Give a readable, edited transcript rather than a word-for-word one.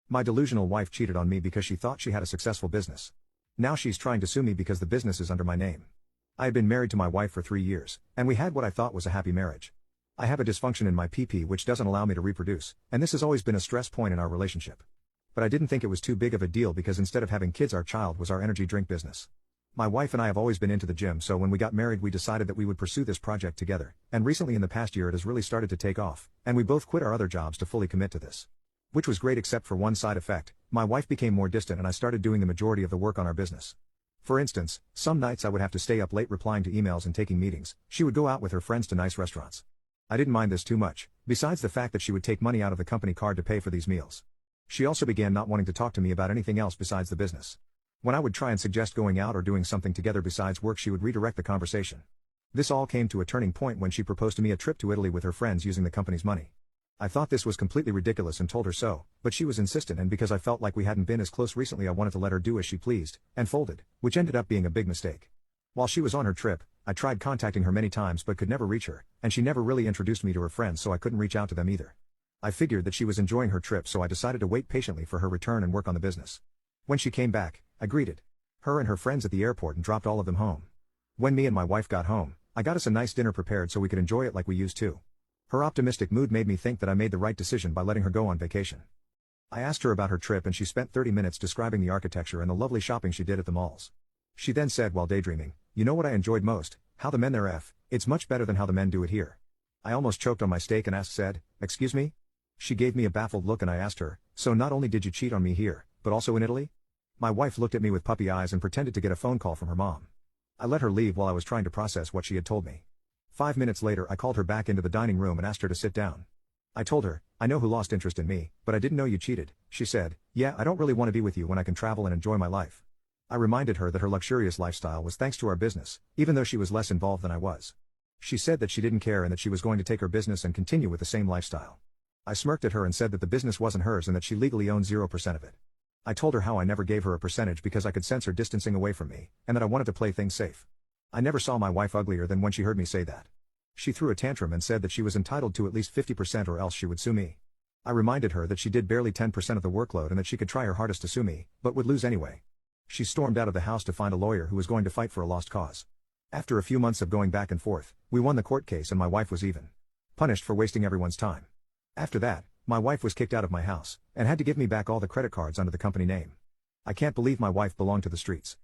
My delusional wife cheated on me because she thought she had a successful business. Now she's trying to sue me because the business is under my name. I had been married to my wife for 3 years, and we had what I thought was a happy marriage. I have a dysfunction in my PP which doesn't allow me to reproduce, and this has always been a stress point in our relationship. But I didn't think it was too big of a deal because instead of having kids, our child was our energy drink business. My wife and I have always been into the gym, so when we got married we decided that we would pursue this project together, and recently in the past year it has really started to take off, and we both quit our other jobs to fully commit to this. Which was great except for one side effect: my wife became more distant and I started doing the majority of the work on our business. For instance, some nights I would have to stay up late replying to emails and taking meetings. She would go out with her friends to nice restaurants. I didn't mind this too much, besides the fact that she would take money out of the company card to pay for these meals. She also began not wanting to talk to me about anything else besides the business. When I would try and suggest going out or doing something together besides work, she would redirect the conversation. This all came to a turning point when she proposed to me a trip to Italy with her friends using the company's money. I thought this was completely ridiculous and told her so, but she was insistent, and because I felt like we hadn't been as close recently I wanted to let her do as she pleased, and folded, which ended up being a big mistake. While she was on her trip, I tried contacting her many times but could never reach her, and she never really introduced me to her friends, so I couldn't reach out to them either. I figured that she was enjoying her trip, so I decided to wait patiently for her return and work on the business. When she came back, I greeted her and her friends at the airport and dropped all of them home. When me and my wife got home, I got us a nice dinner prepared so we could enjoy it like we used to. Her optimistic mood made me think that I made the right decision by letting her go on vacation. I asked her about her trip and she spent 30 minutes describing the architecture and the lovely shopping she did at the malls. She then said while daydreaming, "You know what I enjoyed most? How the men there F. It's much better than how the men do it here." I almost choked on my steak and said, "Excuse me?" She gave me a baffled look and I asked her, "So not only did you cheat on me here, but also in Italy?" My wife looked at me with puppy eyes and pretended to get a phone call from her mom. I let her leave while I was trying to process what she had told me. 5 minutes later I called her back into the dining room and asked her to sit down. I told her, "I know who lost interest in me, but I didn't know you cheated." She said, "Yeah, I don't really want to be with you when I can travel and enjoy my life." I reminded her that her luxurious lifestyle was thanks to our business, even though she was less involved than I was. She said that she didn't care and that she was going to take her business and continue with the same lifestyle. I smirked at her and said that the business wasn't hers and that she legally owned 0% of it. I told her how I never gave her a percentage because I could sense her distancing away from me, and that I wanted to play things safe. I never saw my wife uglier than when she heard me say that. She threw a tantrum and said that she was entitled to at least 50% or else she would sue me. I reminded her that she did barely 10% of the workload and that she could try her hardest to sue me, but would lose anyway. She stormed out of the house to find a lawyer who was going to fight for a lost cause. After a few months of going back and forth, we won the court case and my wife was even punished for wasting everyone's time. After that, my wife was kicked out of my house, and had to give me back all the credit cards under the company name. I can't believe my wife belonged to the streets.